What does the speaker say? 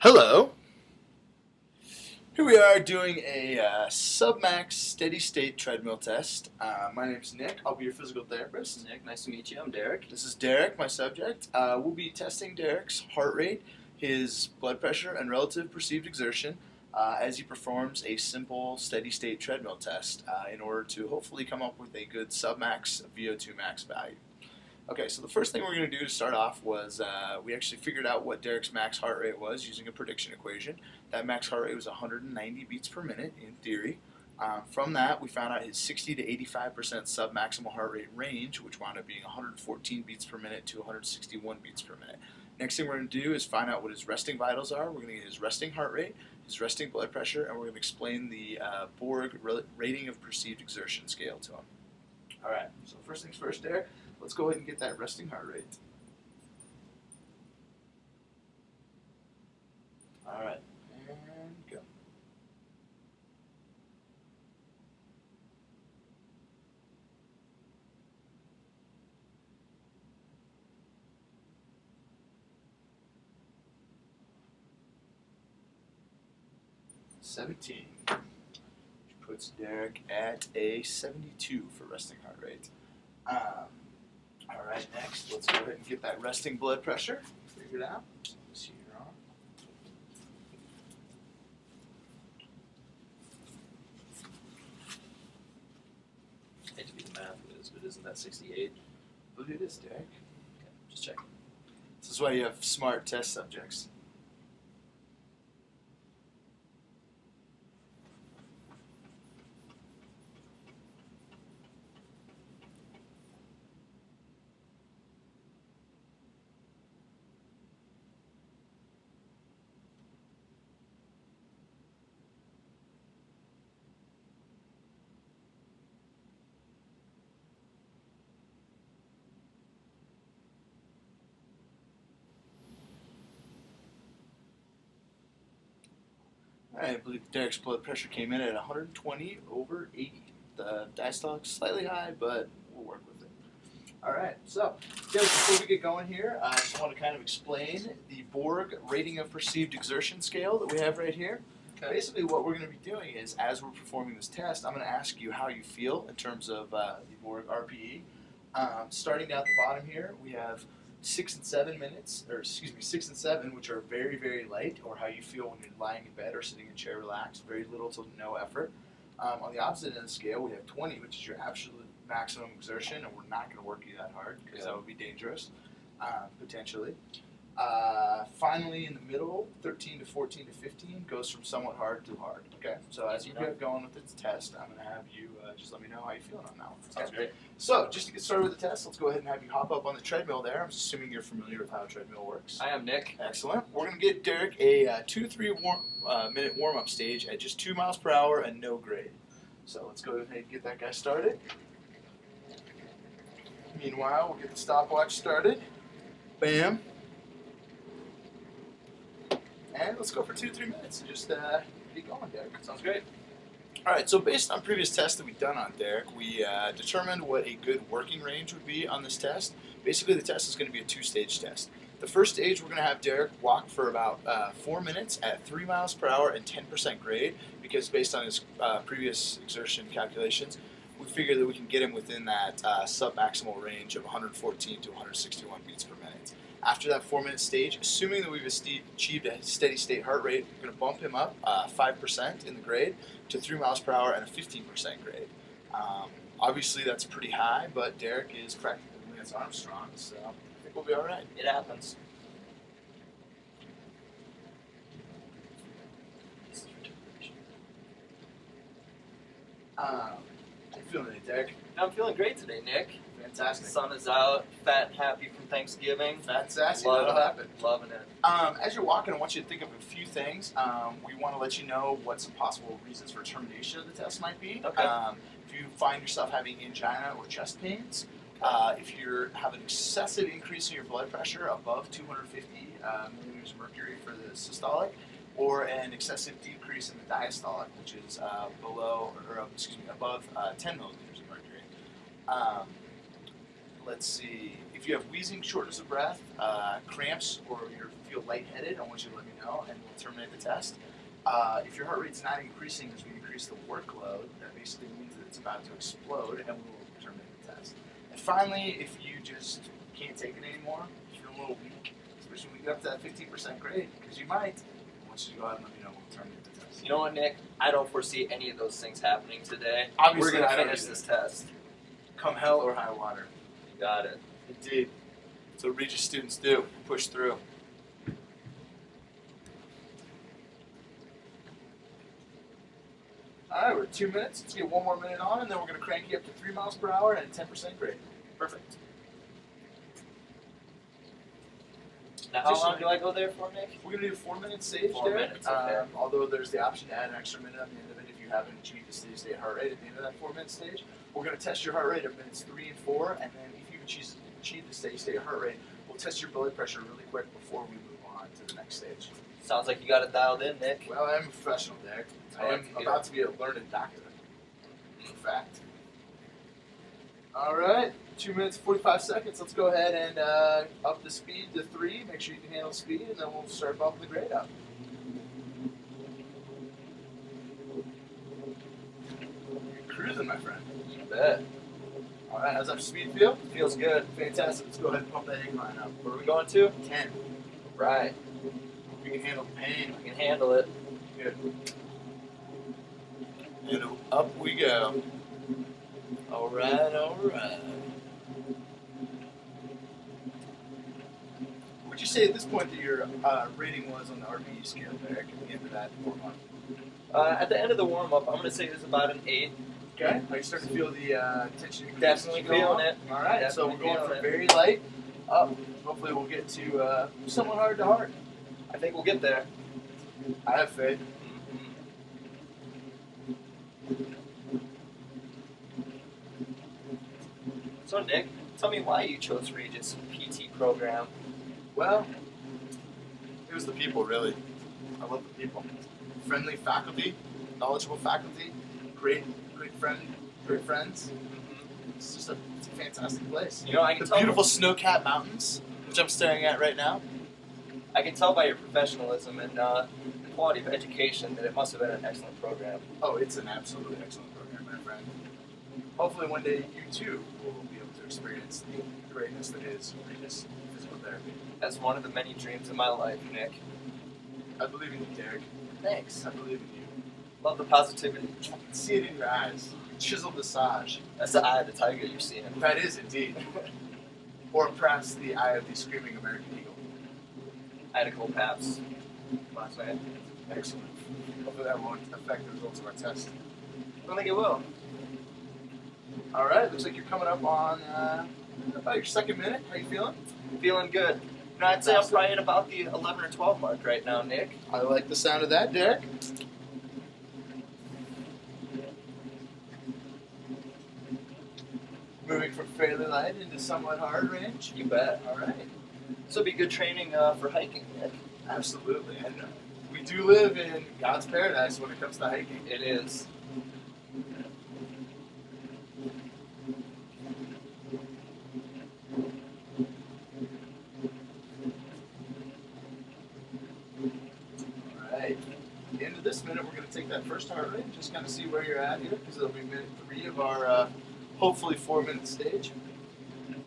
Hello. Here we are doing a submax steady state treadmill test. My name's Nick. I'll be your physical therapist. Nick, nice to meet you. I'm Derek. This is Derek, my subject. We'll be testing Derek's heart rate, his blood pressure, and relative perceived exertion as he performs a simple steady state treadmill test in order to hopefully come up with a good submax VO2 max value. Okay, so the first thing we're going to do to start off was we actually figured out what Derek's max heart rate was using a prediction equation. That max heart rate was 190 beats per minute in theory. From that, we found out his 60 to 85% submaximal heart rate range, which wound up being 114 beats per minute to 161 beats per minute. Next thing we're going to do is find out what his resting vitals are. We're going to get his resting heart rate, his resting blood pressure, and we're going to explain the Borg rating of perceived exertion scale to him. All right, so first things first, Derek. Let's go ahead and get that resting heart rate. All right, and go. $17, which puts Derek at a 72 for resting heart rate. All right, next, let's go ahead and get that resting blood pressure figured out. Let's see you're on. I hate to do the math with this, but isn't that 68? But it is, Derek. Okay, just checking. This is why you have smart test subjects. I believe Derek's blood pressure came in at 120 over 80. The diastolic's slightly high, but we'll work with it. All right, so Derek, before we get going here, I just want to kind of explain the Borg rating of perceived exertion scale that we have right here. Okay. Basically, what we're going to be doing is, as we're performing this test, I'm going to ask you how you feel in terms of the Borg RPE. Starting down at the bottom here, we have 6 and 7 minutes, or excuse me, 6 and 7, which are very, very light, or how you feel when you're lying in bed or sitting in chair relaxed, very little to no effort. On the opposite end of the scale, we have 20, which is your absolute maximum exertion, and we're not going to work you that hard because that would be dangerous, potentially. Finally, in the middle, 13 to 14 to 15 goes from somewhat hard to hard. Okay, so as you get going with this test, I'm going to have you just let me know how you're feeling on that one. Sounds great. So, just to get started with the test, let's go ahead and have you hop up on the treadmill there. I'm assuming you're familiar with how a treadmill works. I am Nick. Excellent. We're going to get Derek a 2 to 3 minute warm-up stage at just 2 miles per hour and no grade. So let's go ahead and get that guy started. Meanwhile, we'll get the stopwatch started. Bam. And let's go for 2 to 3 minutes and just get going, Derek. Sounds great. All right, so based on previous tests that we've done on Derek, we determined what a good working range would be on this test. Basically, the test is going to be a 2-stage test. The first stage, we're going to have Derek walk for about 4 minutes at 3 miles per hour and 10% grade, because based on his previous exertion calculations, we figure that we can get him within that sub-maximal range of 114 to 161 beats per minute. After that 4-minute stage, assuming that we've achieved a steady state heart rate, we're going to bump him up 5% in the grade to 3 miles per hour and a 15% grade. Obviously, that's pretty high, but Derek is practically Lance Armstrong, so I think we'll be all right. It happens. How you feeling today, Derek? I'm feeling great today, Nick. Fantastic. The sun is out, fat and happy from Thanksgiving. Fat and sassy, Loving that'll it. happen. Loving it. As you're walking, I want you to think of a few things. We want to let you know what some possible reasons for termination of the test might be. Okay. If you find yourself having angina or chest pains, if you have an excessive increase in your blood pressure above 250 millimeters of mercury for the systolic, or an excessive decrease in the diastolic, which is above 10 millimeters of mercury. Let's see. If If you have wheezing, shortness of breath, cramps, or you feel lightheaded, I want you to let me know, and we'll terminate the test. If your heart rate's not increasing as we increase the workload, that basically means that it's about to explode, and we will terminate the test. And finally, if you just can't take it anymore, you feel a little weak, especially when you get up to that 15% grade, because you might, I want you to go ahead and let me know, we'll terminate the test. You know what, Nick? I don't foresee any of those things happening today. Obviously, We're going I to don't finish either. this test. Come hell or high water. You got it. Indeed. That's what Regis students do, push through. Alright, we're at 2 minutes. Let's get one more minute on, and then we're going to crank you up to 3 miles per hour and 10% grade. Perfect. Now, how long do I go there for, Nick? We're going to do a 4-minute stage 4 there. minutes, okay. Although there's the option to add an extra minute at the end of it if you haven't achieved the steady state heart rate at the end of that 4-minute stage. We're going to test your heart rate at minutes 3 and 4, and then if you achieve the steady state heart rate, we'll test your blood pressure really quick before we move on to the next stage. Sounds like you got it dialed in, Nick. Well, I am a professional, Derek. I am about to be a learned doctor. In fact. All right, 2 minutes, 45 seconds. Let's go ahead and up the speed to 3. Make sure you can handle speed, and then we'll start bumping the grade up. You're cruising, my friend. You bet. All right, how's that speed feel? Feels good. Fantastic. Let's go ahead and pump that incline up. Where are we going to? 10. Right. We can handle the pain. We can handle it. Good. And up we go. All right, all right. Would you say at this point that your rating was on the RPE scale, Derek, at the end of that warm-up? At the end of the warm-up, I'm going to say it was about an 8. Okay. Are you starting to feel the tension increase? Definitely as you go feeling on? it. All right, so Definitely we're going feeling from it. very light up. Hopefully we'll get to somewhat hard to hard. I think we'll get there. I have faith. So, Nick, tell me why you chose Regis PT program. Well, it was the people, really. I love the people. Friendly faculty, knowledgeable faculty, great friends. It's just it's a fantastic place. You know, I can The tell. beautiful snow-capped mountains, which I'm staring at right now. I can tell by your professionalism and the quality of education that it must have been an excellent program. Oh, it's an absolutely excellent program, my friend. Hopefully one day you too will be able to experience the greatness that is Regis physical therapy. That's one of the many dreams of my life, Nick. I believe in you, Derek. Thanks. I believe in you. Love the positivity. I can see it in your eyes. Chiseled visage. That's the eye of the tiger you're seeing. That is indeed. Or perhaps the eye of the screaming American eagle. I had a cold paps last night. Excellent. Hopefully that won't affect the results of our test. I don't think it will. All right, looks like you're coming up on about your 2nd minute. How you feeling? Feeling good. You know, I'd say I'm probably at about the 11 or 12 mark right now, Nick. I like the sound of that, Derek. Moving from fairly light into somewhat hard range. You bet. All right. This will be good training for hiking, Nick. Absolutely. And we do live in God's paradise when it comes to hiking. It is. All right. At the end of this minute, we're going to take that first heart rate and just kind of see where you're at here, because it'll be minute 3 of our hopefully 4-minute stage.